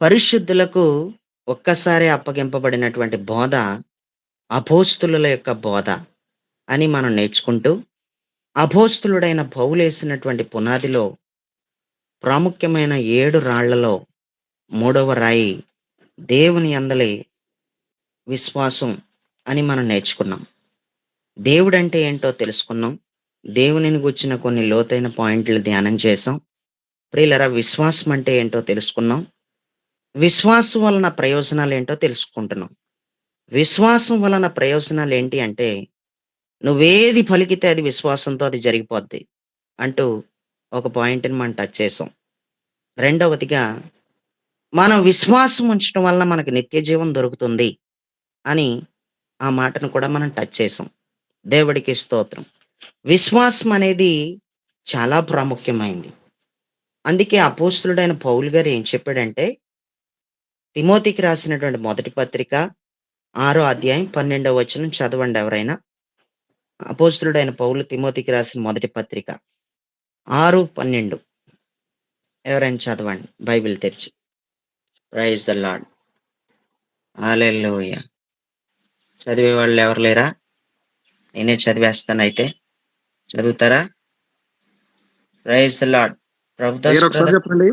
పరిశుద్ధులకు ఒక్కసారే అప్పగింపబడినటువంటి బోధ అపోస్తులుల యొక్క బోధ అని మనం నేర్చుకుంటూ, అపోస్తులుడైన పౌలేసినటువంటి పునాదిలో ప్రాముఖ్యమైన 7 రాళ్లలో మూడవ రాయి దేవుని యందలి విశ్వాసం అని మనం నేర్చుకున్నాం. దేవుడంటే ఏంటో తెలుసుకున్నాం. దేవునిని గూర్చిన కొన్ని లోతైన పాయింట్లు ధ్యానం చేసాం. ప్రియులారా, విశ్వాసం అంటే ఏంటో తెలుసుకున్నాం. విశ్వాసం వలన ప్రయోజనాలేంటో తెలుసుకుంటున్నాం. విశ్వాసం వలన ప్రయోజనాలేంటి అంటే, నువ్వేది పలికితే అది విశ్వాసంతో అది జరిగిపోద్ది అంటూ ఒక పాయింట్‌ని మనం టచ్ చేసాం. రెండవదిగా, మనం విశ్వాసం ఉంచటం వలన మనకు నిత్య జీవం దొరుకుతుంది అని ఆ మాటను కూడా మనం టచ్ చేసాం. దేవుడికి స్తోత్రం. విశ్వాసం అనేది చాలా ప్రాముఖ్యమైంది. అందుకే అపోస్తలుడైన పౌలు గారు ఏం చెప్పాడంటే, తిమోతికి రాసినటువంటి మొదటి పత్రిక 6 అధ్యాయం 12వ వచనం చదవండి ఎవరైనా. అపోస్తలుడైన పౌలు తిమోతికి రాసిన మొదటి పత్రిక 6:12 ఎవరైనా చదవండి బైబిల్ తెరిచి. Praise the Lord. హల్లెలూయా. చదివేవాళ్ళు ఎవరు లేరా? నేనే చదివేస్తానయితే. చదువుతారా? Praise the lord. ప్రభుదాస్ ఒకసారి బ్రదర్. చెప్పండి.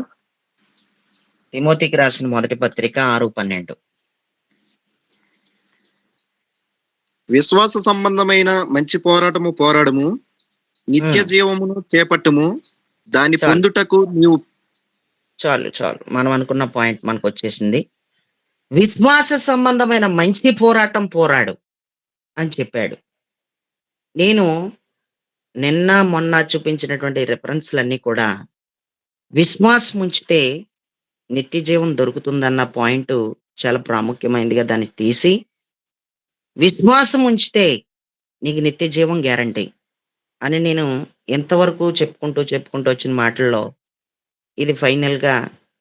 తిమోతికి రాసిన మొదటి పత్రిక 6:12. విశ్వాస సంబంధమైన మంచి పోరాటము పోరాడము, నిత్య హ్మ్. జీవమును చేపట్టుము, దాన్ని చాలు. పొందుటకు నీవు చాలు. మనం అనుకున్న పాయింట్ మనకొచ్చేసింది. విశ్వాస సంబంధమైన మంచి పోరాటం పోరాడు అని చెప్పాడు. నేను నిన్న, మొన్న చూపించినటువంటి రిఫరెన్స్‌లన్నీ కూడా విశ్వాసం ఉంచితే నిత్య జీవం దొరుకుతుందన్న పాయింటు చాలా ప్రాముఖ్యమైనదిగా దాన్ని తీసి, విశ్వాసం ఉంచితే నీకు నిత్య జీవం గ్యారంటీ అని నేను ఎంతవరకు చెప్పుకుంటూ వచ్చిన మాటల్లో ఇది ఫైనల్‌గా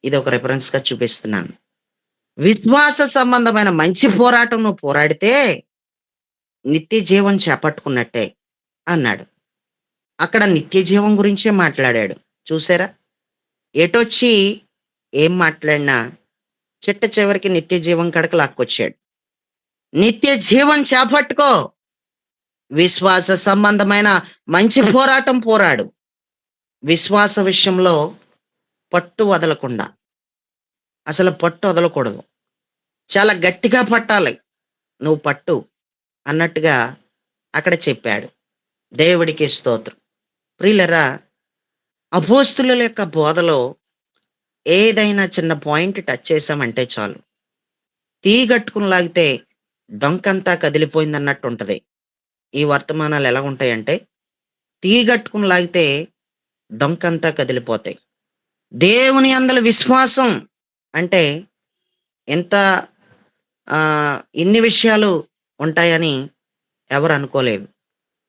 ఇదొక రిఫరెన్స్‌గా చూపిస్తున్నాను. విశ్వాస సంబంధమైన మంచి పోరాటం నువ్వు పోరాడితే నిత్య జీవం చేపట్టుకున్నట్టే అన్నాడు. అక్కడ నిత్య జీవం గురించే మాట్లాడాడు. చూసారా? ఎటొచ్చి ఏం మాట్లాడినా చిట్ట చివరికి నిత్య జీవం కాడకి లాక్కొచ్చాడు. నిత్య జీవం చేపట్టుకో. విశ్వాస సంబంధమైన మంచి పోరాటం పోరాడు. విశ్వాస విషయంలో పట్టు వదలకుండా. అసలు పట్టు వదలకూడదు. చాలా గట్టిగా పట్టాలి. నువ్వు పట్టు అన్నట్టుగా అక్కడ చెప్పాడు. దేవుడికి స్తోత్రం. ప్రియులరా, అపోస్తులుల యొక్క బోధలో ఏదైనా చిన్న పాయింట్ టచ్ చేశామంటే చాలు. తీగట్టుకుని లాగితే డొంకంతా కదిలిపోయిందన్నట్టు ఉంటది. ఈ వర్తమానాలు ఎలా ఉంటాయంటే, తీగట్టుకుని లాగితే డొంకంతా కదిలిపోతాయి. దేవుని యందల విశ్వాసం అంటే ఎంత ఇన్ని విషయాలు ఉంటాయని ఎవరు అనుకోలేదు.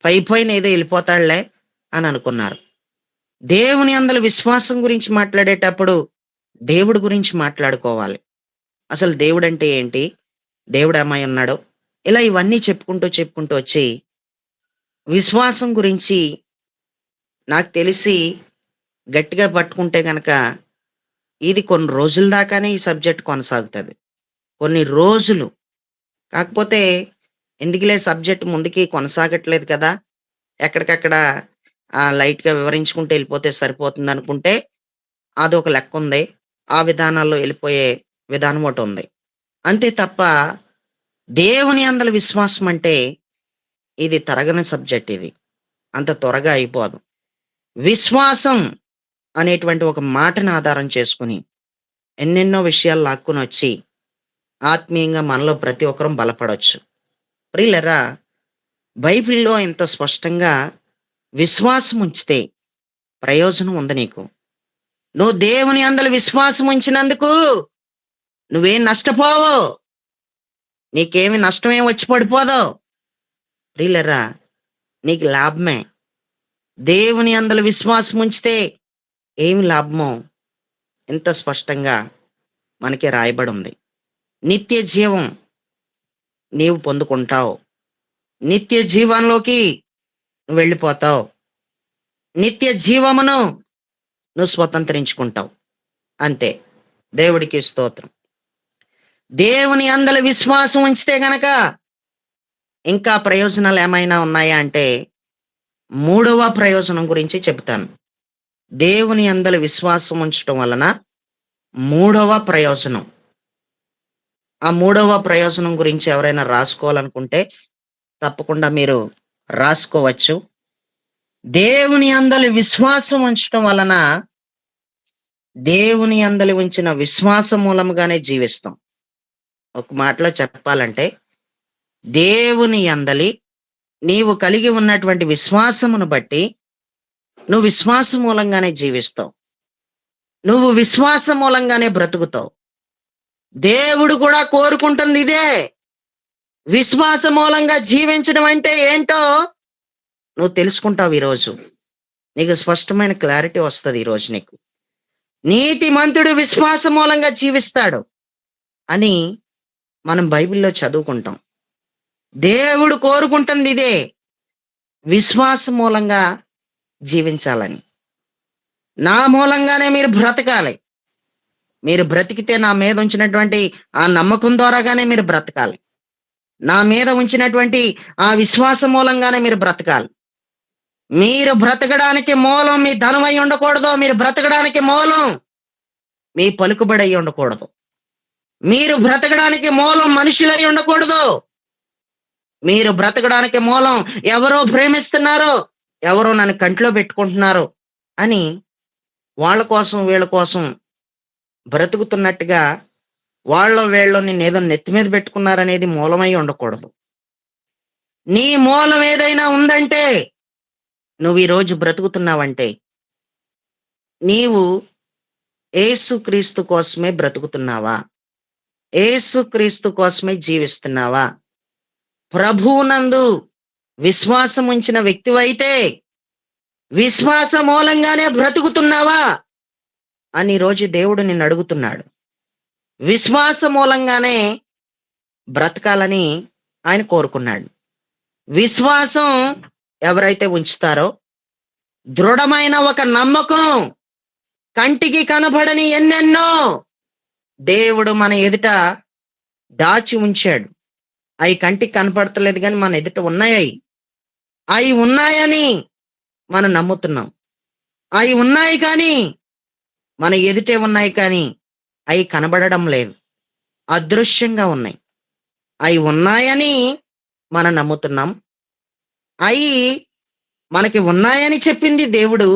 పైన ఏదో ఎళ్ళిపోతాడులే అని అనుకున్నారు. దేవుని యందల విశ్వాసం గురించి మాట్లాడేటప్పుడు దేవుడి గురించి మాట్లాడుకోవాలి. అసలు దేవుడంటే ఏంటి? దేవుడు ఏమై ఉన్నాడో, ఇలా ఇవన్నీ చెప్పుకుంటూ వచ్చి విశ్వాసం గురించి నాకు తెలిసి గట్టిగా పట్టుకుంటే గనక ఇది కొన్ని రోజుల దాకానే ఈ సబ్జెక్ట్ కొనసాగుతది. కొన్ని రోజులు. కాకపోతే ఎందుకులే సబ్జెక్ట్ ముందుకి కొనసాగట్లేదు కదా! ఎక్కడికక్కడ లైట్‌గా వివరించుకుంటూ ఎళ్ళిపోతే సరిపోతుందనుకుంటే అదొక లెక్కుంది. ఆ విధానాల్లో ఎళ్ళిపోయే విధానం ఒకటుంది. అంతే తప్ప దేవుని యందల విశ్వాసం అంటే ఇది తరగని సబ్జెక్ట్ ఇది. అంత త్వరగా అయిపోదు. విశ్వాసం అనేటువంటి ఒక మాటను ఆధారం చేసుకొని ఎన్నెన్నో విషయాలు లాక్కొనొచ్చి ఆత్మీయంగా మనలో ప్రతి ఒక్కరం బలపడొచ్చు. ప్రియులారా, బైబిల్‌లో ఇంత స్పష్టంగా విశ్వాసం ఉంచితే ప్రయోజనం ఉంది నీకు. నువ్వు దేవుని యందల విశ్వాసం ఉంచినందుకు నువ్వేం నష్టపోవు. నీకేమి నష్టమేం వచ్చి పడిపోదు. ప్రియులారా, నీకు లాభమే. దేవుని యందల విశ్వాసం ఉంచితే ఏమి లాభమో ఇంత స్పష్టంగా మనకి రాయబడుంది. నిత్య జీవం నీవు పొందుకుంటావు. నిత్య జీవంలోకి నువ్వు వెళ్ళిపోతావు. నిత్య జీవమును నువ్వు స్వతంత్రించుకుంటావు. అంతే. దేవుడికి స్తోత్రం. దేవుని అందలి విశ్వాసం ఉంచితే గనక ఇంకా ప్రయోజనాలు ఏమైనా ఉన్నాయా అంటే, మూడవ ప్రయోజనం గురించి చెప్తాను. దేవుని అందలి విశ్వాసం ఉంచటం వలన మూడవ ప్రయోజనం. ఆ మూడవ ప్రయోజనం గురించి ఎవరైనా రాసుకోవాలనుకుంటే తప్పకుండా మీరు రాసుకోవచ్చు. దేవుని అందలి విశ్వాసం ఉంచటం వలన దేవుని అందలి ఉంచిన విశ్వాసం మూలముగానే జీవిస్తాం. ఒక మాటలో చెప్పాలంటే, దేవుని అందలి నీవు కలిగి ఉన్నటువంటి విశ్వాసమును బట్టి నువ్వు విశ్వాసం మూలంగానే జీవిస్తావు. నువ్వు విశ్వాసం మూలంగానే బ్రతుకుతావు. దేవుడు కూడా కోరుకుంటుంది ఇదే. విశ్వాస మూలంగా జీవించడం అంటే ఏంటో నువ్వు తెలుసుకుంటావు. ఈరోజు నీకు స్పష్టమైన క్లారిటీ వస్తుంది. ఈరోజు నీకు నీతిమంతుడు విశ్వాస మూలంగా జీవిస్తాడు అని మనం బైబిల్లో చదువుకుంటాం. దేవుడు కోరుకుంటుంది ఇదే, విశ్వాస మూలంగా జీవించాలని. నా మూలంగానే మీరు బ్రతకాలి. మీరు బ్రతికితే నా మీద ఉంచినటువంటి ఆ నమ్మకం ద్వారాగానే మీరు బ్రతకాలి. నా మీద ఉంచినటువంటి ఆ విశ్వాసం మూలంగానే మీరు బ్రతకాలి. మీరు బ్రతకడానికి మూలం మీ ధనం అయి ఉండకూడదు. మీరు బ్రతకడానికి మూలం మీ పలుకుబడి అయి ఉండకూడదు. మీరు బ్రతకడానికి మూలం మనుషులై ఉండకూడదు. మీరు బ్రతకడానికి మూలం ఎవరో ప్రేమిస్తున్నారో, ఎవరో నన్ను కంట్లో పెట్టుకుంటున్నారు అని వాళ్ళ కోసం వీళ్ళ కోసం బ్రతుకుతున్నట్టుగా వీళ్ళు నేనేదో నెత్తి మీద పెట్టుకున్నారనేది మూలమై ఉండకూడదు. నీ మూలం ఏదైనా ఉందంటే, నువ్వు ఈరోజు బ్రతుకుతున్నావంటే నీవు యేసుక్రీస్తు కోసమే బ్రతుకుతున్నావా? యేసుక్రీస్తు కోసమే జీవిస్తున్నావా? ప్రభువునందు విశ్వాసం ఉంచిన వ్యక్తివైతే విశ్వాస మూలంగానే బ్రతుకుతున్నావా అని రోజు దేవుడు నిన్ను అడుగుతున్నాడు. విశ్వాస మూలంగానే బ్రతకాలని ఆయన కోరుకున్నాడు. విశ్వాసం ఎవరైతే ఉంచుతారో, దృఢమైన ఒక నమ్మకం, కంటికి కనబడని ఎన్నెన్నో దేవుడు మన ఎదుట దాచి ఉంచాడు. అవి కంటికి కనపడతలేదు కానీ మన ఎదుట ఉన్నాయి. అవి ఉన్నాయని మనం నమ్ముతున్నాం. అవి ఉన్నాయి కానీ మన ఎదుటే ఉన్నాయి కానీ అవి కనబడడం లేదు, అదృశ్యంగా ఉన్నాయి. అవి ఉన్నాయని మనం నమ్ముతున్నాం. అవి మనకి ఉన్నాయని చెప్పింది దేవుడు.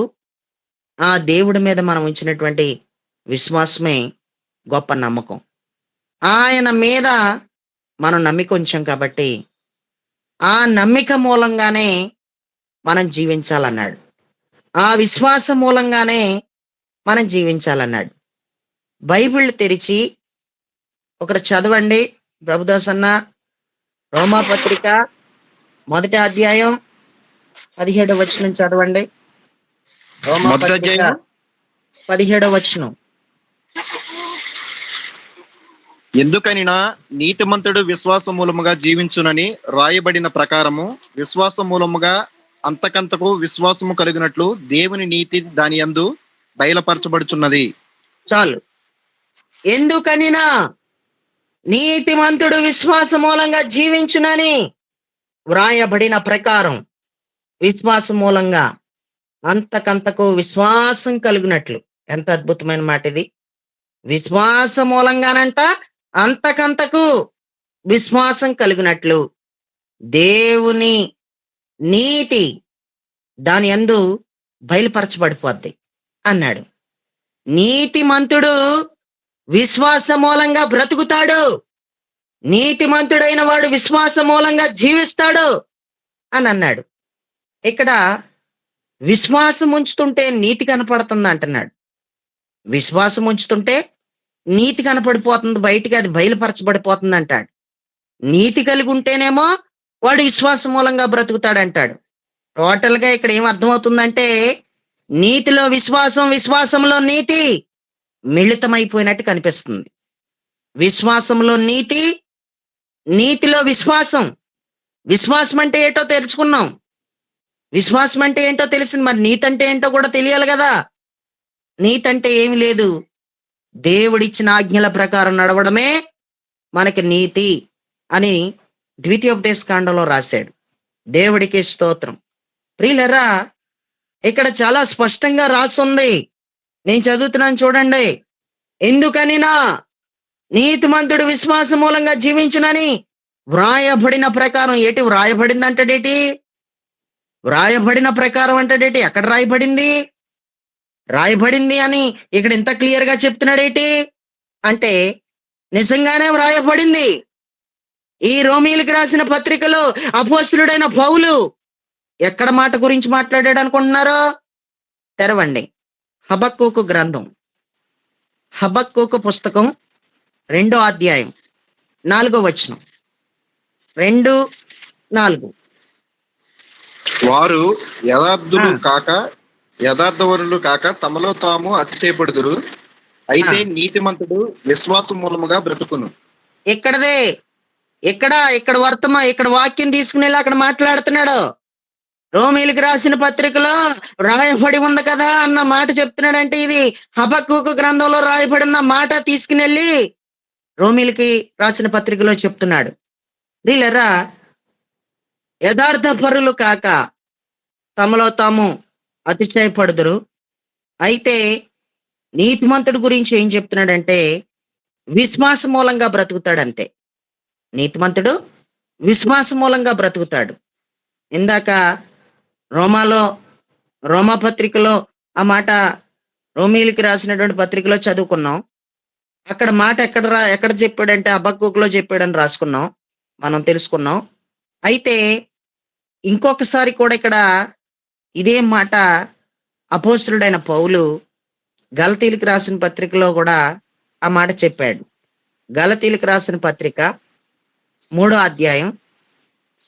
ఆ దేవుడి మీద మనం ఉంచినటువంటి విశ్వాసమే గొప్ప నమ్మకం. ఆయన మీద మనం నమ్మిక ఉంచాం కాబట్టి ఆ నమ్మిక మూలంగానే మనం జీవించాలన్నాడు. ఆ విశ్వాసం మూలంగానే మనం జీవించాలన్నాడు. బైబిల్ తెరిచి ఒకరు చదవండి. ప్రభుదాస్ అన్న, రోమాపత్రిక 1వ అధ్యాయం 17వ వచనం చదవండి. రోమాపత్రిక 17వ వచనం. ఎందుకనినా నీతిమంతుడు విశ్వాస మూలముగా జీవించునని రాయబడిన ప్రకారము విశ్వాస మూలముగా అంతకంతకు విశ్వాసము కలిగినట్లు దేవుని నీతి దాని యందు బయలుపరచబడుచున్నది. చాలు. ఎందుకనినా నీతిమంతుడు విశ్వాస మూలంగా జీవించునని వ్రాయబడిన ప్రకారం విశ్వాస మూలంగా అంతకంతకు విశ్వాసం కలిగినట్లు. ఎంత అద్భుతమైన మాట ఇది. విశ్వాస మూలంగానంట అంతకంతకు విశ్వాసం కలిగినట్లు దేవుని నీతి దాని యందు బయలుపరచబడిపోద్ది అన్నాడు. నీతిమంతుడు విశ్వాస మూలంగా బ్రతుకుతాడు. నీతిమంతుడైన వాడు విశ్వాస మూలంగా జీవిస్తాడు అని అన్నాడు. ఇక్కడ విశ్వాసం ఉంచుతుంటే నీతి కనపడుతుంది అంటున్నాడు. విశ్వాసం ఉంచుతుంటే నీతి కనపడిపోతుంది, బయటికి అది బయలుపరచబడిపోతుంది అంటాడు. నీతి కలిగి ఉంటేనేమో వాడు విశ్వాసం మూలంగా బ్రతుకుతాడు అంటాడు. టోటల్ గా ఇక్కడ ఏం అర్థమవుతుందంటే, నీతిలో విశ్వాసం, విశ్వాసంలో నీతి మిళితమైపోయినట్టు కనిపిస్తుంది. విశ్వాసంలో నీతి, నీతిలో విశ్వాసం. విశ్వాసం అంటే ఏంటో తెలుసుకున్నాం. విశ్వాసం అంటే ఏంటో తెలిసింది. మరి నీతి అంటే ఏంటో కూడా తెలియాలి కదా. నీతి అంటే ఏమి లేదు, దేవుడిచ్చిన ఆజ్ఞల ప్రకారం నడవడమే మనకి నీతి అని ద్వితీయోపదేశ కాండంలో రాశాడు. దేవుడికి స్తోత్రం. ప్రియులరా, ఇక్కడ చాలా స్పష్టంగా రాసుంది. నేను చదువుతున్నాను చూడండి. ఎందుకనినా నీతిమంతుడు విశ్వాస మూలంగా జీవించునని వ్రాయబడిన ప్రకారం. ఏటి వ్రాయబడింది అంటాడేటి? వ్రాయబడిన ప్రకారం అంటాడేటి? ఎక్కడ రాయబడింది? రాయబడింది అని ఇక్కడ ఇంత క్లియర్ గా చెప్తున్నాడేటి అంటే నిజంగానే వ్రాయబడింది. ఈ రోమీయులకు రాసిన పత్రికలో అపోస్తలుడైన పౌలు ఎక్కడ మాట గురించి మాట్లాడాడు అనుకుంటున్నారో? తెరవండి. హబక్కూకు గ్రంథం, హబక్కూకు పుస్తకం 2వ అధ్యాయం 4వ వచనం. 2:4. వారు యథార్థవరులు కాక తమలో తాము అతిశయపడుదురు. అయితే నీతిమంతుడు విశ్వాసం మూలముగా బ్రతుకును. ఇక్కడ వాక్యం తీసుకునేలా అక్కడ మాట్లాడుతున్నాడు. రోమీయులకు రాసిన పత్రికలో రాయబడి ఉంది కదా అన్న మాట చెప్తున్నాడంటే ఇది హబక్కూకు గ్రంథంలో రాయబడి ఉన్న మాట తీసుకునెళ్ళి రోమీయులకి రాసిన పత్రికలో చెప్తున్నాడు. వీళ్ళరా యథార్థ పరులు కాక తమలో తాము అతిశయపడుదురు. అయితే నీతిమంతుడి గురించి ఏం చెప్తున్నాడంటే విశ్వాస మూలంగా బ్రతుకుతాడు. అంతే. నీతిమంతుడు విశ్వాస మూలంగా బ్రతుకుతాడు. ఇందాక రోమా పత్రికలో ఆ మాట రోమీయులకి రాసినటువంటి పత్రికలో చదువుకున్నాం. అక్కడ మాట ఎక్కడ చెప్పాడంటే హబక్కూకులో చెప్పాడని రాసుకున్నాం, మనం తెలుసుకున్నాం. అయితే ఇంకొకసారి కూడా ఇక్కడ ఇదే మాట అపోస్తలుడైన పౌలు గలతీయులకు రాసిన పత్రికలో కూడా ఆ మాట చెప్పాడు. గలతీయులకు రాసిన పత్రిక 3వ అధ్యాయం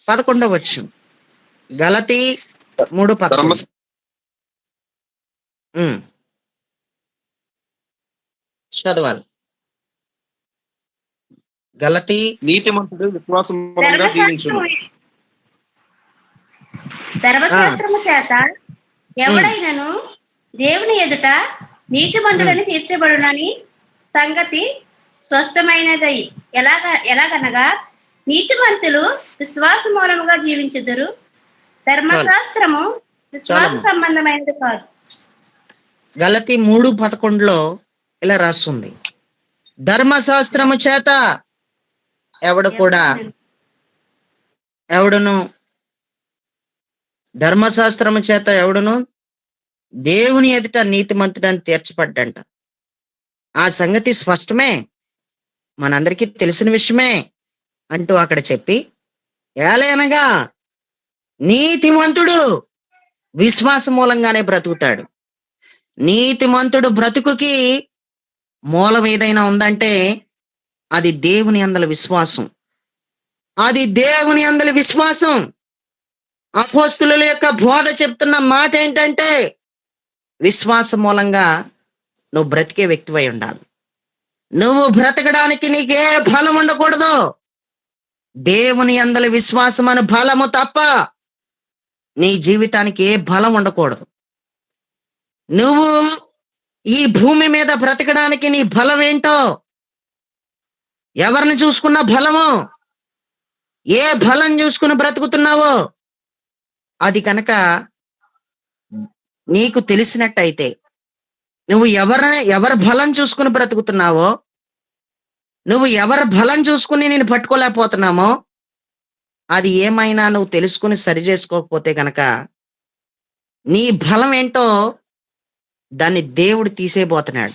11వ వచనం. గలతీ 3:11. చదవాలి. గలతీ. నీతిమంతుడు విశ్వాసం మూలంగా జీవించును. ధర్మశాస్త్రము చేత ఎవడైనను దేవుని ఎదుట నీతిమంతుడని తీర్చబడునని సంగతి స్పష్టమైనది. ఎలాగనగా నీతిమంతులు విశ్వాస మూలముగా జీవించుదురు. ధర్మశాస్త్రము విశ్వాస సంబంధమైనది కాదు. గలతీ 3:11లో ఇలా రాస్తుంది, ధర్మశాస్త్రము చేత ధర్మశాస్త్రము చేత ఎవడును దేవుని ఎదుట నీతిమంతుడని తీర్చబడ్డంట. ఆ సంగతి స్పష్టమే, మనందరికీ తెలిసిన విషయమే అంటూ అక్కడ చెప్పి, ఏలయనగా నీతిమంతుడు విశ్వాస మూలంగానే బ్రతుకుతాడు. నీతిమంతుడు బ్రతుకుకి మూలం ఏదైనా ఉందంటే అది దేవుని యందలి విశ్వాసం. అది దేవుని యందలి విశ్వాసం. అపోస్తలుల యొక్క బోధ చెప్తున్న మాట ఏంటంటే విశ్వాస మూలంగా నువ్వు బ్రతికే వ్యక్తివై ఉండాలి. నువ్వు బ్రతకడానికి నీకే బలం ఉండకూడదు. దేవుని యందలి విశ్వాసం అనే బలము తప్ప నీ జీవితానికి ఏ బలం ఉండకూడదు. నువ్వు ఈ భూమి మీద బ్రతకడానికి నీ బలం ఏంటో, ఎవరిని చూసుకున్న బలము, ఏ బలం చూసుకుని బ్రతుకుతున్నావో అది కనుక నీకు తెలిసినట్టయితే, నువ్వు ఎవరి బలం చూసుకుని బ్రతుకుతున్నావో, నువ్వు ఎవరి బలం చూసుకుని నేను పట్టుకోలేకపోతున్నామో, అది ఏమైనా నువ్వు తెలుసుకుని సరి చేసుకోకపోతే గనక నీ బలం ఏంటో దాన్ని దేవుడు తీసేయబోతున్నాడు.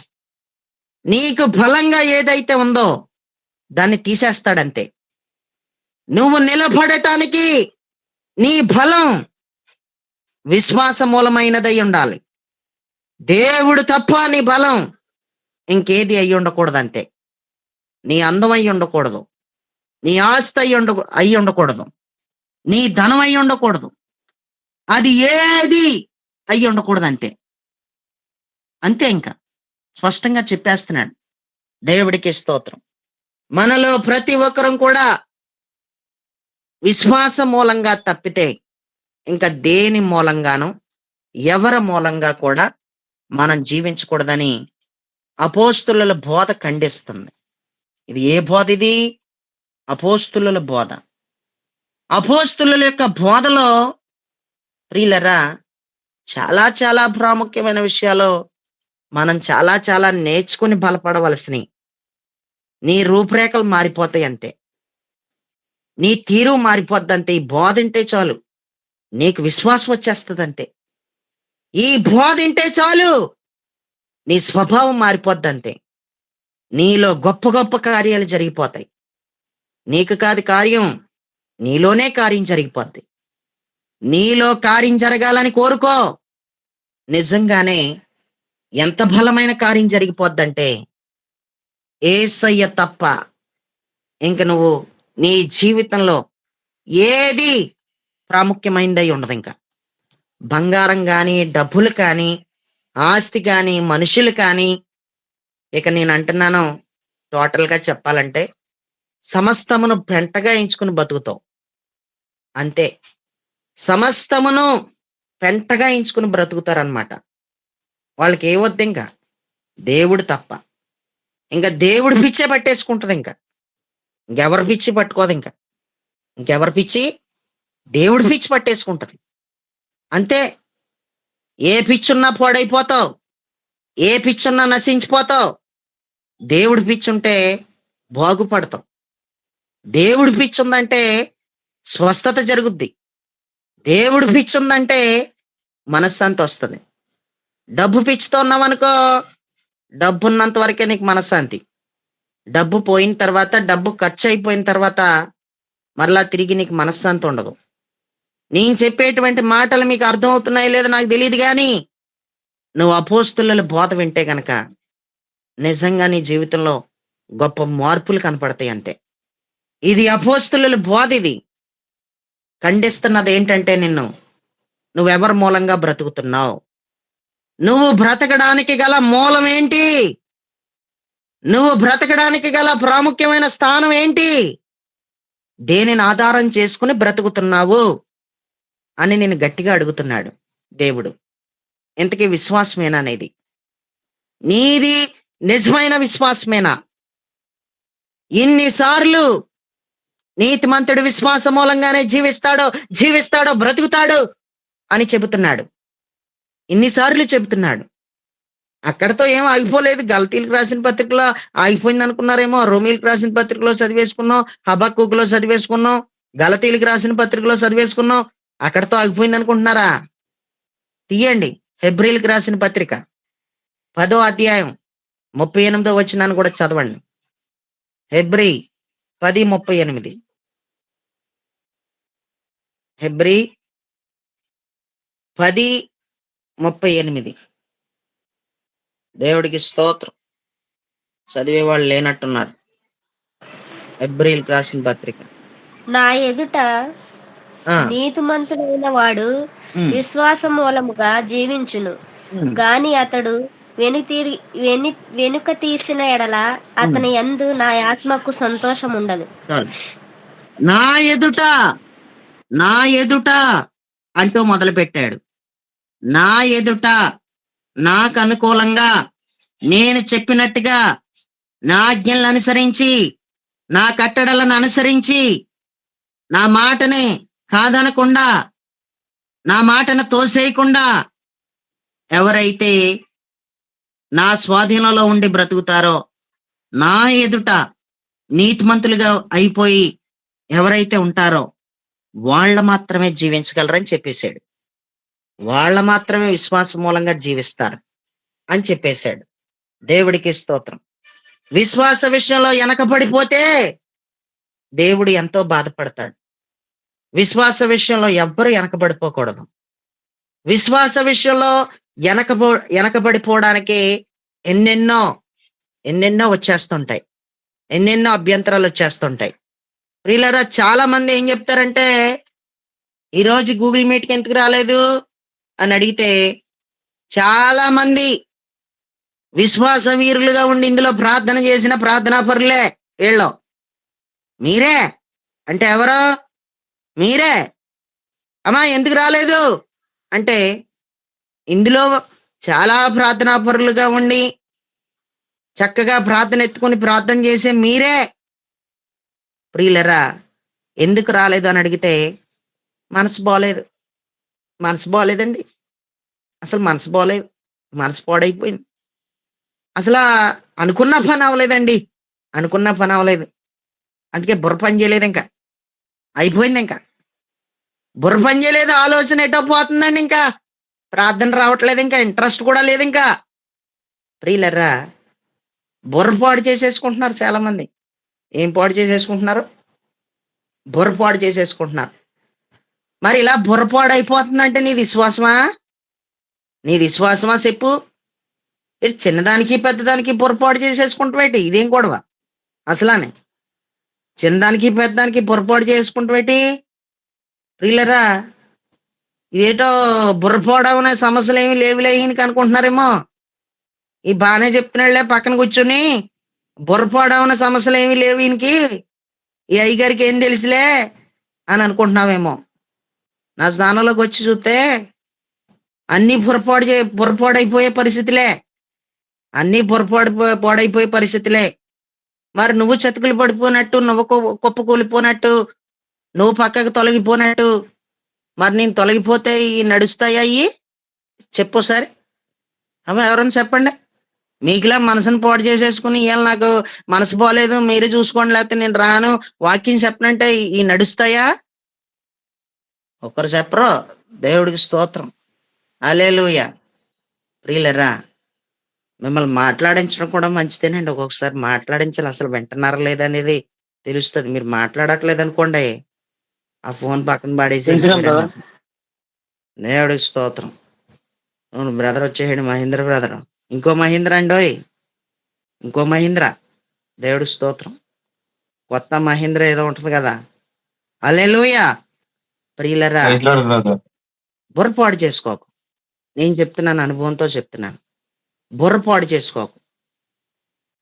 నీకు బలంగా ఏదైతే ఉందో దాన్ని తీసేస్తాడంతే. నువ్వు నిలబడటానికి నీ బలం విశ్వాస మూలమైనదై ఉండాలి. దేవుడు తప్ప నీ బలం ఇంకేది అయి ఉండకూడదు. అంతే. నీ అందం అయి ఉండకూడదు, నీ ఆస్తి అయి ఉండకూడదు, నీ ధనం అయి ఉండకూడదు, అది ఏది అయి ఉండకూడదు. అంతే. ఇంకా స్పష్టంగా చెప్పేస్తున్నాడు. దేవుడికి స్తోత్రం. మనలో ప్రతి ఒక్కరం కూడా విశ్వాస మూలంగా తప్పితే ఇంకా దేని మూలంగాను ఎవరి మూలంగా కూడా మనం జీవించకూడదని అపోస్తుల బోధ ఖండిస్తుంది. ఇది ఏ బోధ? ఇది అపోస్తుల బోధ. అపోస్తుల యొక్క బోధలో ప్రియులరా చాలా చాలా ప్రాముఖ్యమైన విషయాలు మనం చాలా చాలా నేర్చుకుని బలపడవలసినవి. నీ రూపురేఖలు మారిపోతాయి అంతే, నీ తీరు మారిపోద్ది అంతే. ఈ బోధ వింటే చాలు నీకు విశ్వాసం వచ్చేస్తుంది అంతే. ఈ బోధ వింటే చాలు నీ స్వభావం మారిపోద్ది అంతే. నీలో గొప్ప గొప్ప కార్యాలు జరిగిపోతాయి. నీకు కాదు కార్యం, నీలోనే కార్యం జరిగిపోద్ది. నీలో కార్యం జరగాలని కోరుకో, నిజంగానే ఎంత బలమైన కార్యం జరిగిపోద్దంటే యేసయ్య తప్ప ఇంక నువ్వు నీ జీవితంలో ఏది ప్రాముఖ్యమైనదై ఉండదు. ఇంకా బంగారం కానీ, డబ్బులు కానీ, ఆస్తి కానీ, మనుషులు కానీ, ఇక నేను అంటున్నాను టోటల్గా చెప్పాలంటే సమస్తమును పెంటగా ఎంచుకుని బతుకుతావు అంతే. సమస్తమును పెంటగా ఎంచుకుని బ్రతుకుతారనమాట. వాళ్ళకి ఏ వద్దు ఇంకా దేవుడు తప్ప. ఇంకా దేవుడు పిచ్చే పట్టేసుకుంటుంది. ఇంకెవరి పిచ్చి పట్టుకోదు. ఇంకెవరి పిచ్చి? దేవుడి పిచ్చి పట్టేసుకుంటది అంతే. ఏ పిచ్చున్నా పాడైపోతావు, ఏ పిచ్చున్నా నశించిపోతావు. దేవుడి పిచ్చుంటే బాగుపడతావు. దేవుడి పిచ్చుందంటే స్వస్థత జరుగుద్ది. దేవుడి పిచ్చుందంటే మనశ్శాంతి వస్తుంది. డబ్బు పిచ్చితో ఉన్నావనుకో, డబ్బు ఉన్నంత వరకే నీకు మనశ్శాంతి. డబ్బు పోయిన తర్వాత, డబ్బు ఖర్చు అయిపోయిన తర్వాత మరలా తిరిగి నీకు మనశ్శాంతి ఉండదు. నేను చెప్పేటువంటి మాటలు మీకు అర్థం అవుతున్నాయో లేదో నాకు తెలియదు, కానీ నువ్వు అపోస్తుల బోధ వింటే గనక నిజంగా నీ జీవితంలో గొప్ప మార్పులు కనపడతాయి అంతే. ఇది అపోస్తుల బోధ. ఇది ఖండిస్తున్నది ఏంటంటే నువ్వెవరి మూలంగా బ్రతుకుతున్నావు, నువ్వు బ్రతకడానికి గల మూలం ఏంటి, నువ్వు బ్రతకడానికి గల ప్రాముఖ్యమైన స్థానం ఏంటి, దేనిని ఆధారం చేసుకుని బ్రతుకుతున్నావు అని నేను గట్టిగా అడుగుతున్నాడు దేవుడు. ఇంతకీ విశ్వాసమేనా అనేది? నీది నిజమైన విశ్వాసమేనా? ఇన్నిసార్లు నీతిమంతుడు విశ్వాస మూలంగానే జీవిస్తాడో బ్రతుకుతాడు అని చెబుతున్నాడు. ఇన్నిసార్లు చెబుతున్నాడు. అక్కడతో ఏం ఆగిపోలేదు. గలతీలకు రాసిన పత్రికలో ఆగిపోయింది అనుకున్నారేమో. రోమీలకు రాసిన పత్రికలో చదివేసుకున్నాం, హబక్కూకులో చదివేసుకున్నాం, గలతీలకు రాసిన పత్రికలో చదివేసుకున్నాం. అక్కడతో ఆగిపోయింది అనుకుంటున్నారా? తీయండి హెబ్రీలకు రాసిన పత్రిక 10వ అధ్యాయం 38వ వచనాన్ని కూడా చదవండి. హెబ్రీ 10:38. హెబ్రీ 10:38. దేవుడికి స్తోత్రం. చదివేవాళ్ళు లేనట్టున్నారు. హెబ్రీలకు రాసిన పత్రిక. నా ఎదుట నీతిమంతుడైన వాడు విశ్వాస మూలముగా జీవించును గాని అతడు వెనుక తీసిన ఎడల అతని యందు నా ఆత్మకు సంతోషం ఉండదు. నా ఎదుట అంటూ మొదలు పెట్టాడు. నా ఎదుట, నాకు అనుకూలంగా, నేను చెప్పినట్టుగా, నా ఆజ్ఞలను అనుసరించి, నా కట్టడలను అనుసరించి, నా మాటని కాదనకుండా, నా మాటను తోసేయకుండా ఎవరైతే నా స్వాధీనంలో ఉండి బ్రతుకుతారో, నా ఎదుట నీతిమంతులుగా అయిపోయి ఎవరైతే ఉంటారో వాళ్ళ మాత్రమే జీవించగలరని చెప్పేశాడు. వాళ్ళ మాత్రమే విశ్వాస మూలంగా జీవిస్తారు అని చెప్పేశాడు. దేవుడికి స్తోత్రం. విశ్వాస విషయంలో వెనకబడిపోతే దేవుడు ఎంతో బాధపడతాడు. విశ్వాస విషయంలో ఎవ్వరూ వెనకబడిపోకూడదు. విశ్వాస విషయంలో వెనకబడిపోవడానికి ఎన్నెన్నో వచ్చేస్తుంటాయి, ఎన్నెన్నో అభ్యంతరాలు వచ్చేస్తుంటాయి. ప్రియులారా, చాలా మంది ఏం చెప్తారంటే, ఈరోజు గూగుల్ మీట్కి ఎందుకు రాలేదు అని అడిగితే, చాలా మంది విశ్వాస వీరులుగా ఉండి ఇందులో ప్రార్థన చేసిన ప్రార్థనా పరులే వీళ్ళు. మీరే అంటే ఎవరో మీరే. అమ్మా ఎందుకు రాలేదు అంటే, ఇందులో చాలా ప్రార్థనా పరులుగా ఉండి చక్కగా ప్రార్థన ఎత్తుకుని ప్రార్థన చేసే మీరే ప్రియులరా ఎందుకు రాలేదు అని అడిగితే మనసు బాలేదు. మనసు బాలేదండి. అసలు మనసు బాలేదు. మనసు పాడైపోయింది. అసలు అనుకున్న పని అవ్వలేదండి. అనుకున్న పని అవ్వలేదు. అందుకే బుర్ర పని చేయలేదు. ఇంకా అయిపోయింది. ఇంకా బుర్ర పని చేయలేదు. ఆలోచన ఎటో పోతుందండి. ఇంకా ప్రార్థన రావట్లేదు. ఇంకా ఇంట్రెస్ట్ కూడా లేదు. ఇంకా ప్రియులరా బుర్ర పాడు చేసేసుకుంటున్నారు చాలా మంది. ఏం పాడు చేసేసుకుంటున్నారు? బుర్ర పాడు చేసేసుకుంటున్నారు. మరి ఇలా బుర్రపాడు అయిపోతుందంటే నీది విశ్వాసమా? నీది విశ్వాసమా చెప్పు? ఇది చిన్నదానికి పెద్దదానికి బుర్రపాడు చేసేసుకుంటామేటి? ఇదేం గొడవ అసలానే? చిన్నదానికి పెద్దదానికి బుర్రపాడు చేసుకుంటామేటి? ప్రియులరా ఇదేటో బుర్రపాడు అనే సమస్యలు ఏమి లేవులే ఈయనకి అనుకుంటున్నారేమో. ఈ బాగానే చెప్తున్నాడులే పక్కన కూర్చొని, బుర్రపాడు అనే సమస్యలు ఏమి లేవు ఈయనకి, ఈ అయ్యగారికి ఏం తెలుసులే అని అనుకుంటున్నావేమో. నా స్థానంలోకి వచ్చి చూస్తే అన్ని బుర్రపాడైపోయే పరిస్థితులే. అన్ని పాడైపోయే పరిస్థితులే. మరి నువ్వు చతుకులు పడిపోయినట్టు, నువ్వు కుప్ప కూలిపోయినట్టు, నువ్వు పక్కకు తొలగిపోయినట్టు, మరి నేను తొలగిపోతే ఈ నడుస్తాయా? అయ్యి చెప్పు సరే. అమ్మ ఎవరైనా చెప్పండి. మీకులా మనసును పాడు చేసేసుకుని ఇవాళ నాకు మనసు పోలేదు మీరే చూసుకోండి లేకపోతే నేను రాను వాక్యం చెప్పనంటే ఈ నడుస్తాయా? ఒక్కరు చెప్పరు. దేవుడికి స్తోత్రం. హల్లెలూయా. ప్రియులరా మిమ్మల్ని మాట్లాడించడం కూడా మంచిదేనండి. ఒక్కొక్కసారి మాట్లాడించాలి. అసలు వింటున్నారా లేదనేది తెలుస్తుంది. మీరు మాట్లాడట్లేదు అనుకోండి, ఆ ఫోన్ పక్కన పడేసి దేవుడికి స్తోత్రం. అవును బ్రదర్ వచ్చేయండి. మహేంద్ర బ్రదర్. ఇంకో మహేంద్ర అండోయ్. ఇంకో మహేంద్ర. దేవుడికి స్తోత్రం. కొత్త మహేంద్ర ఏదో ఉంటుంది కదా. హల్లెలూయా. ప్రియులరా బుర్రపాడు చేసుకోకు. నేను చెప్తున్నాను, అనుభవంతో చెప్తున్నాను. బుర్రపాడు చేసుకోకు.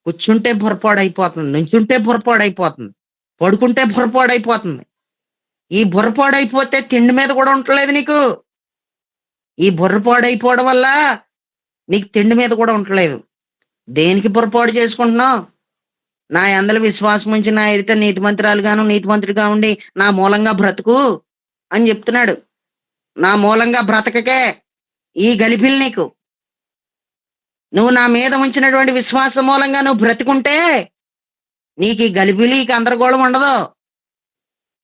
కూర్చుంటే బుర్రపాడు అయిపోతుంది, నుంచుంటే బుర్రపాడు అయిపోతుంది, పడుకుంటే బుర్రపాడు అయిపోతుంది. ఈ బుర్రపాడు అయిపోతే తిండి మీద కూడా ఉండలేదు నీకు. ఈ బుర్రపాడు అయిపోవడం వల్ల నీకు తిండి మీద కూడా ఉండలేదు. దేనికి బుర్రపాడు చేసుకుంటున్నావు? నా యందల విశ్వాసం ఉంచి నా ఎదుట నీతిమంతురాలుగాను నీతిమంతుడిగా ఉండి నా మూలంగా బ్రతుకు అని చెప్తున్నాడు. నా మూలంగా బ్రతకకే ఈ గలిపిలు నీకు. నువ్వు నా మీద ఉంచినటువంటి విశ్వాసం మూలంగా నువ్వు బ్రతుకుంటే నీకు ఈ గలిపిలి గందరగోళం ఉండదు.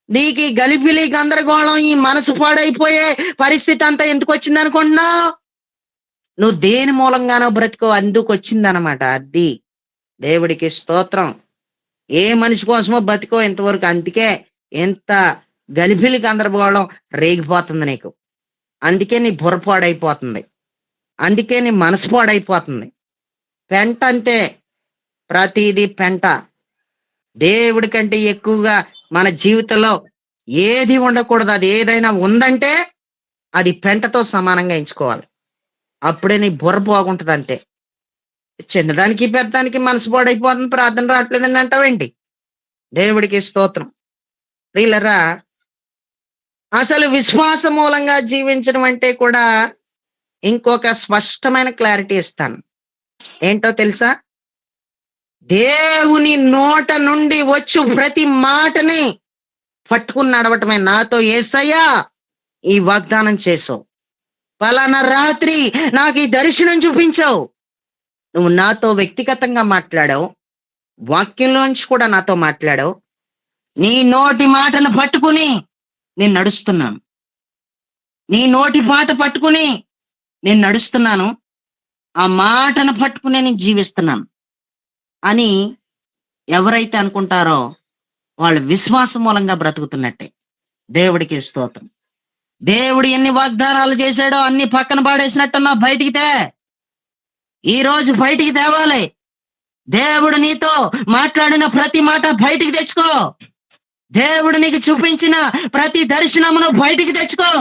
నీకు ఈ గలిపిలి గందరగోళం, ఈ మనసు పాడైపోయే పరిస్థితి అంతా ఎందుకు వచ్చింది అనుకుంటున్నావు? నువ్వు దేని మూలంగానో బ్రతుకో అందుకు వచ్చిందనమాట. అది దేవుడికి స్తోత్రం. ఏ మనిషి కోసమో బతికో ఇంతవరకు. అందుకే ఎంత గలిపిలి గందరగోళం రేగిపోతుంది నీకు. అందుకే నీ బుర్ర పాడైపోతుంది. అందుకే నీ మనసు పాడైపోతుంది. పెంట అంతే. ప్రతిదీ పెంట. దేవుడి కంటే ఎక్కువగా మన జీవితంలో ఏది ఉండకూడదు. అది ఏదైనా ఉందంటే అది పెంటతో సమానంగా ఎంచుకోవాలి. అప్పుడే నీ బుర్ర బాగుంటుంది. అంతే. చిన్నదానికి పెద్దదానికి మనసు పాడైపోతుంది, ప్రార్థన రావట్లేదని అంటావేంటి? దేవుడికి స్తోత్రం. ప్రియులరా అసలు విశ్వాస మూలంగా జీవించడం అంటే కూడా ఇంకొక స్పష్టమైన క్లారిటీ ఇస్తాను. ఏంటో తెలుసా? దేవుని నోట నుండి వచ్చు ప్రతి మాటని పట్టుకుని నడవటమే. నాతో యేసయ్యా ఈ వాగ్దానం చేసావు, పలానా రాత్రి నాకు ఈ దర్శనం చూపించావు, నువ్వు నాతో వ్యక్తిగతంగా మాట్లాడావు, వాక్యంలోంచి కూడా నాతో మాట్లాడావు. నీ నోటి మాటను పట్టుకుని నేను నడుస్తున్నాను. నీ నోటి మాట పట్టుకుని నేను నడుస్తున్నాను. ఆ మాటను పట్టుకుని నేను జీవిస్తున్నాను అని ఎవరైతే అనుకుంటారో వాళ్ళు విశ్వాసం మూలంగా బ్రతుకుతున్నట్టే. దేవుడికి స్తోత్రం. దేవుడు ఎన్ని వాగ్దానాలు చేశాడో అన్ని పక్కన పాడేసినట్టున్నా బయటికి ఈ రోజు బయటికి తేవాలి. దేవుడు నీతో మాట్లాడిన ప్రతి మాట బయటికి తెచ్చుకో. దేవుడు నీకు చూపించిన ప్రతి దర్శనమును బయటికి తెచ్చుకో.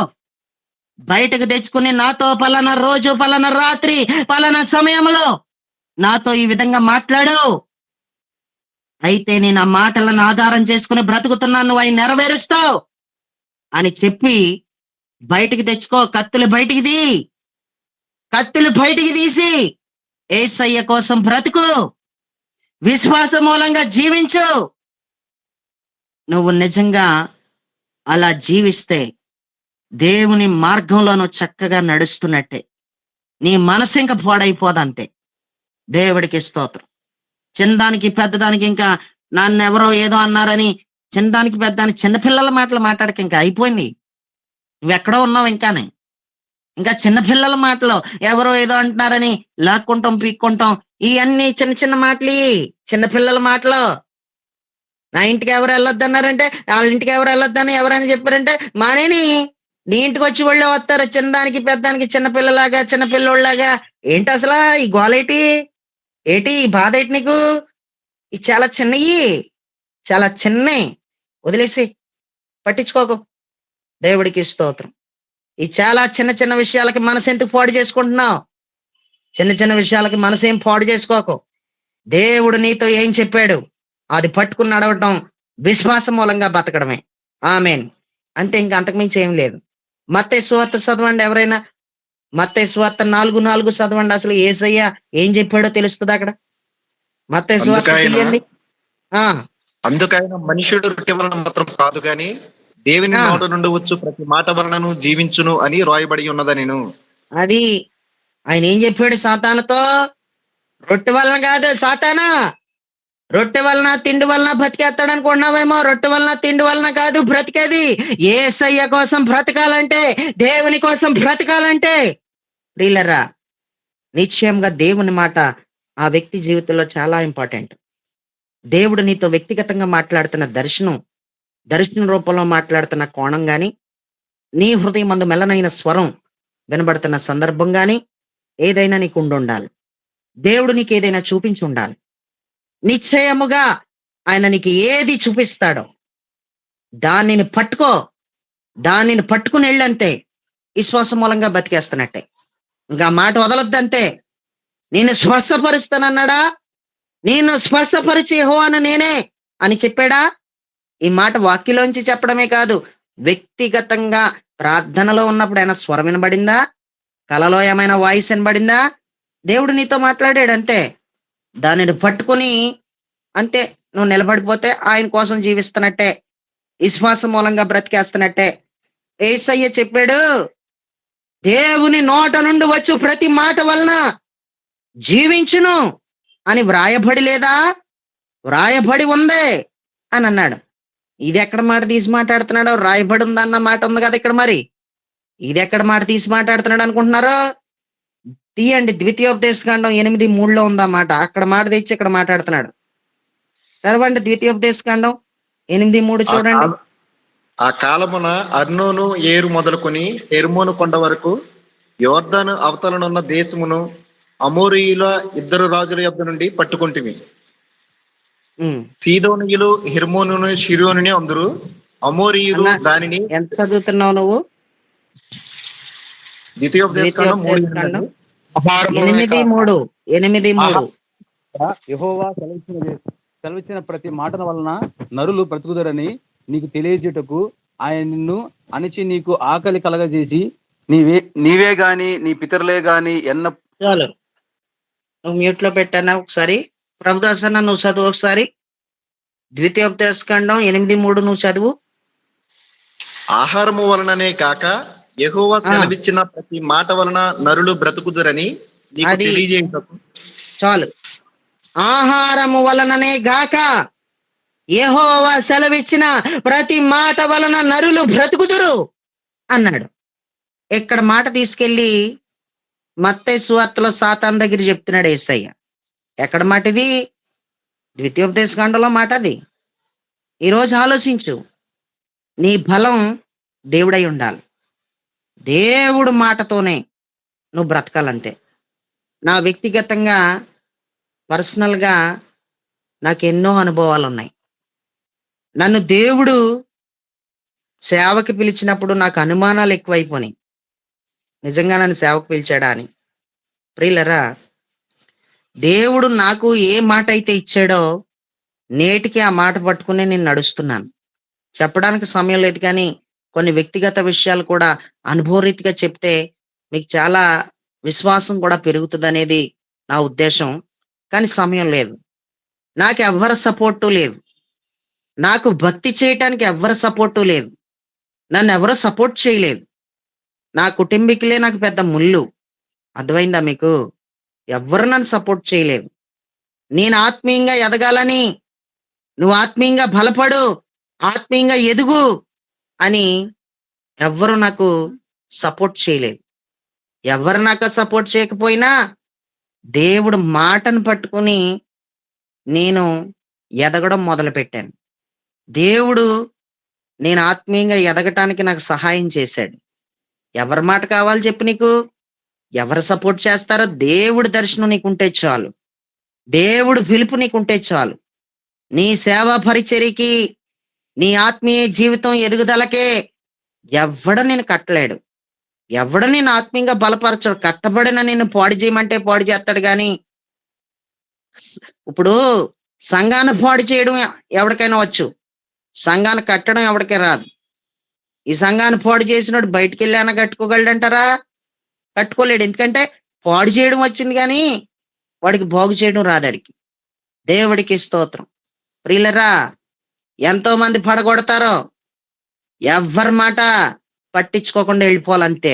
బయటకు తెచ్చుకుని నాతో పలానా రోజు పలానా రాత్రి పలానా సమయంలో నాతో ఈ విధంగా మాట్లాడు, అయితే నేను ఆ మాటలను ఆధారం చేసుకుని బ్రతుకుతున్నాను, నువ్వు అవి నెరవేరుస్తావు అని చెప్పి బయటికి తెచ్చుకో. కత్తులు బయటికి తీసి యేసయ్య కోసం బ్రతుకు. విశ్వాస మూలంగా జీవించు. నువ్వు నిజంగా అలా జీవిస్తే దేవుని మార్గంలో నువ్వు చక్కగా నడుస్తున్నట్టే. నీ మనసు ఇంకా పాడైపోదంతే. దేవుడికి స్తోత్రం. చిన్నదానికి పెద్దదానికి ఇంకా నన్ను ఎవరో ఏదో అన్నారని చిన్నదానికి పెద్దానికి చిన్నపిల్లల మాటలు మాట్లాడక ఇంకా అయిపోయింది. నువ్వెక్కడో ఉన్నావు ఇంకానే. ఇంకా చిన్నపిల్లల మాటలు ఎవరో ఏదో అంటున్నారని లాక్కుంటాం పీక్కుంటాం. ఇవన్నీ చిన్న చిన్న మాటలు, చిన్నపిల్లల మాటలు. నా ఇంటికి ఎవరు వెళ్ళొద్దన్నారంటే వాళ్ళ ఇంటికి ఎవరు వెళ్ళొద్దని ఎవరైనా చెప్పారంటే మానేని నీ ఇంటికి వచ్చి వాళ్ళే వస్తారు. చిన్నదానికి పెద్దానికి చిన్నపిల్లలాగా చిన్నపిల్లోళ్ళలాగా. ఏంటి అసలు ఈ గోలేటి? ఏటి ఈ బాధ ఏంటి నీకు? ఇది చాలా చిన్నయి, చాలా చిన్నవి. వదిలేసి పట్టించుకోకు. దేవుడికి స్తోత్రం. ఈ చాలా చిన్న చిన్న విషయాలకి మనసు ఎందుకు పాడు చేసుకుంటున్నావు? చిన్న చిన్న విషయాలకి మనసు ఏం పాడు చేసుకోకు. దేవుడు నీతో ఏం చెప్పాడు అది పట్టుకుని నడవటం, విశ్వాసం మూలంగా బతకడమే. ఆమేన్. అంతే, ఇంకా అంతకుమించి ఏం లేదు. మత్తయి సువార్త చదవండి ఎవరైనా. మత్తయి సువార్త 4:4 చదవండి. అసలు యేసయ్య ఏం చెప్పాడో తెలుస్తుంది అక్కడ. మత్తయి సువార్త తీయండి. అందుకైనా మనుషుడు రొట్టె వలన మాత్రం కాదు గాని దేవుని నోట నుండి వచ్చు ప్రతి మాట వలనను జీవించును అని రాయబడి ఉన్నదా నేను. అది ఆయన ఏం చెప్పాడు సాతానుతో? రొట్టె వలన కాదు సాతానా, రొట్టె వలన తిండి వలన బ్రతికేస్తాడు అనుకున్నావేమో. రొట్టె వలన తిండి వలన కాదు బ్రతికేది. యేసయ్య కోసం బ్రతకాలంటే, దేవుని కోసం బ్రతకాలంటే ప్రియులరా, నిశ్చయంగా దేవుని మాట ఆ వ్యక్తి జీవితంలో చాలా ఇంపార్టెంట్. దేవుడు నీతో వ్యక్తిగతంగా మాట్లాడుతున్న దర్శనం రూపంలో మాట్లాడుతున్న కోణం గాని, నీ హృదయం మందు మెల్లనైన స్వరం వినబడుతున్న సందర్భం గాని ఏదైనా నీకు ఉండాలి. దేవుడు నీకు ఏదైనా చూపించి ఉండాలి. నిశ్చయముగా ఆయన నీకు ఏది చూపిస్తాడో దానిని పట్టుకో. దానిని పట్టుకుని వెళ్ళంతే విశ్వాసం మూలంగా బతికేస్తున్నట్టే. ఇంకా మాట వదలొద్దంతే. నేను స్వస్థపరుస్తానన్నాడా? నేను స్వస్థపరిచి యెహోవాను నేనే అని చెప్పాడా? ఈ మాట వాక్యలోంచి చెప్పడమే కాదు, వ్యక్తిగతంగా ప్రార్థనలో ఉన్నప్పుడు ఏమైనా స్వరం వినబడిందా? కలలో ఏమైనా వాయిస్ వినబడిందా? దేవుడు నీతో మాట్లాడాడు అంతే. దానిని పట్టుకుని అంతే నువ్వు నిలబడిపోతే ఆయన కోసం జీవిస్తున్నట్టే, విశ్వాసం మూలంగా బ్రతికేస్తున్నట్టే. యేసయ్య చెప్పాడు, దేవుని నోట నుండి వచ్చు ప్రతి మాట వలన జీవించును అని వ్రాయబడి లేదా? వ్రాయబడి ఉందే అని అన్నాడు. ఇది ఎక్కడ మాట తీసి మాట్లాడుతున్నాడో? రాయబడి ఉందన్న మాట ఉంది కదా ఇక్కడ. మరి ఇది ఎక్కడ మాట తీసి మాట్లాడుతున్నాడు అనుకుంటున్నారో? తీయండి, ద్వితీయోపదేశకాండం 8:3 ఉందా మాట. అక్కడ మాట తెచ్చి ఇక్కడ మాట్లాడుతున్నాడు. చదవండి ద్వితీయోపదేశకాండం 8:3 చూడండి. ఆ కాలమున అర్నోను ఏరు మొదలుకొని హెర్మోను కొండ వరకు యోర్దాను అవతలనున్న దేశమును అమోరీయుల 2 రాజుల యొద్ద నుండి పట్టుకుంటిమి. సీదోనియులు హెర్మోను షిరోనుని అందరు, అమోరీయులు దానిని. ఎంత చదువుతున్నావు నువ్వు? ద్వితీయోపదేశకాండం 8:3. యెహోవా సెలవిచ్చిన ప్రతి మాటల వలన నరులు బ్రతుకుదరని నీకు తెలియజేటకు ఆయన నిన్ను అణిచి నీకు ఆకలి కలగజేసి నీవే గాని నీ పితరులే గాని చాలు, నువ్వు మ్యూట్ లో పెట్టానా? ఒకసారి ప్రభుదాసన్న నువ్వు చదువు ఒకసారి. ద్వితీయోపదేశకాండం 8:3 నువ్వు చదువు. ఆహారము వలననే కాక యెహోవా సెలవిచ్చిన ప్రతి మాట వలన నరులు బ్రతుకుదురని నీకు తెలియజేయుటకు. చాలు. ఆహారము వలననే గాక యెహోవా సెలవిచ్చిన ప్రతి మాట వలన నరులు బ్రతుకుదురు అన్నాడు. ఇక్కడ మాట తీసుకెళ్లి మత్తయి సువార్తలో సాతాను దగ్గర చెప్తున్నాడు యేసయ్య. ఎక్కడ మాట ఇది? ద్వితీయోపదేశకాండంలో మాట అది. ఈరోజు ఆలోచించు, నీ బలం దేవుడై ఉండాలి. దేవుడు మాటతోనే నువ్వు బ్రతకాలంతే. నా వ్యక్తిగతంగా పర్సనల్గా నాకు ఎన్నో అనుభవాలు ఉన్నాయి. నన్ను దేవుడు సేవకి పిలిచినప్పుడు నాకు అనుమానాలు ఎక్కువైపోయినాయి. నిజంగా నన్ను సేవకు పిలిచాడా అని. ప్రియులరా, దేవుడు నాకు ఏ మాట అయితే ఇచ్చాడో నేటికి ఆ మాట పట్టుకుని నేను నడుస్తున్నాను. చెప్పడానికి సమయం లేదు, కానీ కొన్ని వ్యక్తిగత విషయాలు కూడా అనుభవరీతిగా చెప్తే మీకు చాలా విశ్వాసం కూడా పెరుగుతుంది అనేది నా ఉద్దేశం. కానీ సమయం లేదు. నాకు ఎవ్వరి సపోర్టు లేదు. నాకు భక్తి చేయటానికి ఎవ్వరి సపోర్టు లేదు. నన్ను ఎవరో సపోర్ట్ చేయలేదు. నా కుటుంబీకులే నాకు పెద్ద ముల్లు. అర్థమైందా మీకు? ఎవ్వరు నన్ను సపోర్ట్ చేయలేదు. నేను ఆత్మీయంగా ఎదగాలని, నువ్వు ఆత్మీయంగా బలపడు, ఆత్మీయంగా ఎదుగు అని ఎవ్వరు నాకు సపోర్ట్ చేయలేదు. ఎవరు నాకు సపోర్ట్ చేయకపోయినా దేవుడు మాటను పట్టుకుని నేను ఎదగడం మొదలుపెట్టాను. దేవుడు నేను ఆత్మీయంగా ఎదగటానికి నాకు సహాయం చేశాడు. ఎవరి మాట కావాలి చెప్పు నీకు? ఎవరు సపోర్ట్ చేస్తారో దేవుడి దర్శనం నీకుంటే చాలు. దేవుడు పిలుపు నీకుంటే చాలు. నీ సేవా పరిచర్యకి, నీ ఆత్మీయ జీవితం ఎదుగుదలకే ఎవ్వడు నేను కట్టలేడు. ఎవడు నేను ఆత్మీయంగా బలపరచడు. కట్టబడిన నిన్ను పాడు చేయమంటే పాడు చేస్తాడు గాని, ఇప్పుడు సంఘాన్ని పాడు చేయడం ఎవరికైనా వచ్చు, సంఘాన్ని కట్టడం ఎవరికీ రాదు. ఈ సంఘాన్ని పాడు చేసినోడు బయటికి వెళ్ళానా కట్టుకోగలడంటారా? కట్టుకోలేడు. ఎందుకంటే పాడు చేయడం వచ్చింది కానీ వాడికి బాగు చేయడం రాదాడికి. దేవుడికి స్తోత్రం. ప్రియులరా, ఎంతో మంది పడగొడతారో ఎవ్వరి మాట పట్టించుకోకుండా వెళ్ళిపోవాలంతే.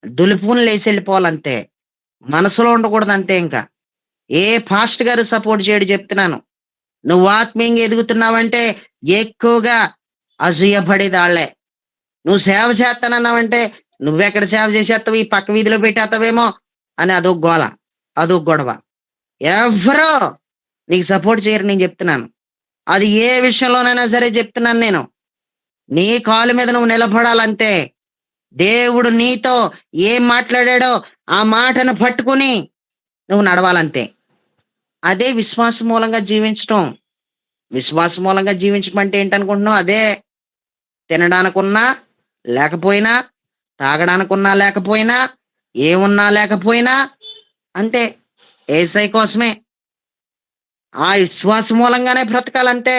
దులుపుని లేచి వెళ్ళిపోవాలంతే. మనసులో ఉండకూడదు అంతే. ఇంకా ఏ పాస్ట్ గారు సపోర్ట్ చేయడు చెప్తున్నాను. నువ్వు ఆత్మీయంగా ఎదుగుతున్నావంటే ఎక్కువగా అసూయపడేది వాళ్ళే. నువ్వు సేవ చేస్తానన్నావంటే నువ్వెక్కడ సేవ చేసేస్తావు, ఈ పక్క వీధిలో పెట్టేస్తావేమో అని అదొక గోల, అదొక గొడవ. ఎవరో నీకు సపోర్ట్ చేయరు. నేను చెప్తున్నాను, అది ఏ విషయంలోనైనా సరే చెప్తున్నాను నేను. నీ కాలు మీద నువ్వు నిలబడాలంతే. దేవుడు నీతో ఏం మాట్లాడాడో ఆ మాటను పట్టుకుని నువ్వు నడవాలంతే. అదే విశ్వాస మూలంగా జీవించటం. విశ్వాస మూలంగా జీవించడం అంటే ఏంటనుకుంటున్నావు? అదే తినడానికున్నా లేకపోయినా, తాగడానికున్నా లేకపోయినా, ఏమున్నా లేకపోయినా అంతే. ఏసై కోసమే. ఆ విశ్వాస మూలంగానే బ్రతకాలంతే.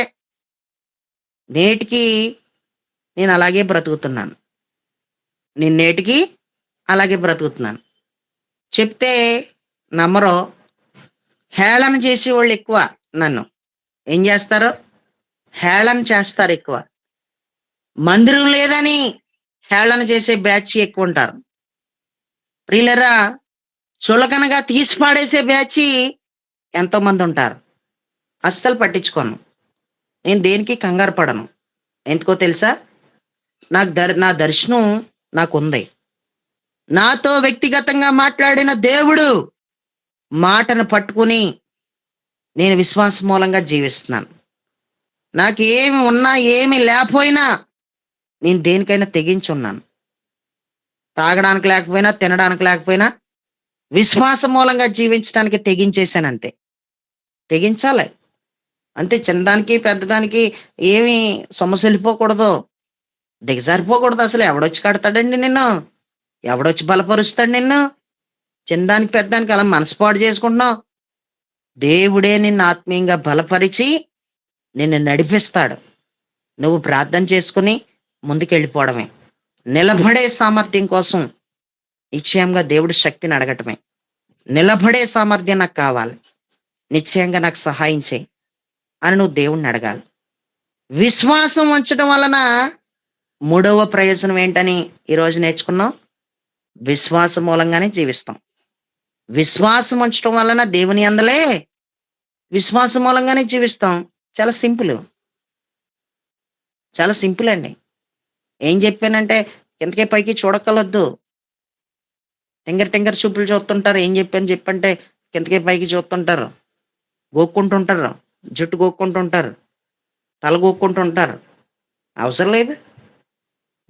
నేటికి నేను అలాగే బ్రతుకుతున్నాను. నేను నేటికి అలాగే బ్రతుకుతున్నాను. చెప్తే నమ్మరో. హేళన చేసేవాళ్ళు ఎక్కువ. నన్ను ఏం చేస్తారు? హేళన చేస్తారు ఎక్కువ. మందిరం లేదని హేళన చేసే బ్యాచ్ ఎక్కువ ఉంటారు. ప్రియులరా, చులకనగా తీసి పాడేసే బ్యాచ్ ఎంతో మంది ఉంటారు. అస్సలు పట్టించుకోను. నేను దేనికి కంగారు పడను. ఎందుకో తెలుసా? నా దర్శనం నాకుంది. నాతో వ్యక్తిగతంగా మాట్లాడిన దేవుడు మాటను పట్టుకుని నేను విశ్వాస మూలంగా జీవిస్తున్నాను. నాకు ఏమి ఉన్నా ఏమి లేకపోయినా నేను దేనికైనా తెగించున్నాను. తాగడానికి లేకపోయినా, తినడానికి లేకపోయినా విశ్వాస మూలంగా జీవించడానికి తెగించేశాను అంతే. తెగించాలి అంతే. చిన్నదానికి పెద్దదానికి ఏమి సమస్య వెళ్ళిపోకూడదు, దిగజారిపోకూడదు. అసలు ఎవడొచ్చి కడతాడండి నిన్ను? ఎవడొచ్చి బలపరుస్తాడు నిన్ను? చిన్నదానికి పెద్దదానికి అలా మనసుపాటు చేసుకుంటున్నావు. దేవుడే నిన్ను ఆత్మీయంగా బలపరిచి నిన్ను నడిపిస్తాడు. నువ్వు ప్రార్థన చేసుకుని ముందుకెళ్ళిపోవడమే. నిలబడే సామర్థ్యం కోసం నిశ్చయంగా దేవుడి శక్తిని అడగటమే. నిలబడే సామర్థ్యం నాకు కావాలి, నిశ్చయంగా నాకు సహాయం చేయి అని నువ్వు దేవుణ్ణి అడగాలి. విశ్వాసం ఉంచడం వలన మూడవ ప్రయోజనం ఏంటని ఈరోజు నేర్చుకున్నాం? విశ్వాసం మూలంగానే జీవిస్తాం. విశ్వాసం ఉంచడం వలన దేవుని అందలే విశ్వాసం మూలంగానే జీవిస్తాం. చాలా సింపుల్, చాలా సింపుల్ అండి. ఏం చెప్పానంటే కిందకే పైకి చూడకలొద్దు. టింగర్ చూపులు చూస్తుంటారు. ఏం చెప్పంటే కిందకే పైకి చూస్తుంటారు, గోక్కుంటుంటారు, జుట్టు గోక్కుంటుంటారు, తల గోక్కుంటుంటారు. అవసరం లేదు.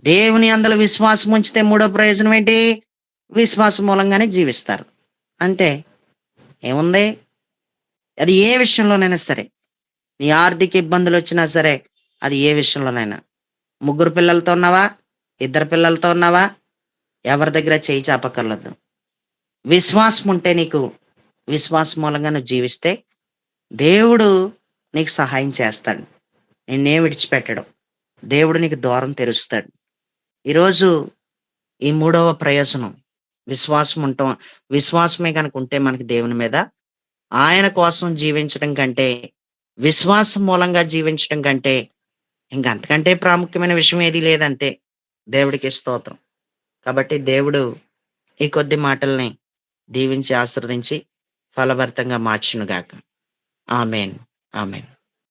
దేవుని అందల విశ్వాసం ఉంచితే మూడో ప్రయోజనం ఏంటి? విశ్వాసం మూలంగానే జీవిస్తారు అంతే. ఏముంది? అది ఏ విషయంలోనైనా సరే. నీ ఆర్థిక ఇబ్బందులు వచ్చినా సరే, అది ఏ విషయంలోనైనా. 3 పిల్లలతో ఉన్నావా, 2 పిల్లలతో ఉన్నావా, ఎవరి దగ్గర చేయి చాపక్కర్లేదు. విశ్వాసం ఉంటే నీకు, విశ్వాసం మూలంగా నువ్వు జీవిస్తే దేవుడు నీకు సహాయం చేస్తాడు. నిన్నేం విడిచిపెట్టడు. దేవుడు నీకు ద్వారం తెరుస్తాడు. ఈరోజు ఈ మూడవ ప్రయోజనం విశ్వాసం ఉంటాం. విశ్వాసమే కనుక ఉంటే మనకి దేవుని మీద, ఆయన కోసం జీవించడం కంటే విశ్వాసం మూలంగా జీవించడం కంటే ఇంకంతకంటే ప్రాముఖ్యమైన విషయం ఏది లేదంతే. దేవుడికి స్తోత్రం. కాబట్టి దేవుడు ఈ కొద్ది మాటల్ని దీవించి ఆశీర్వదించి ఫలభరితంగా మార్చునుగాక. ఆమేన్. ఆమేన్.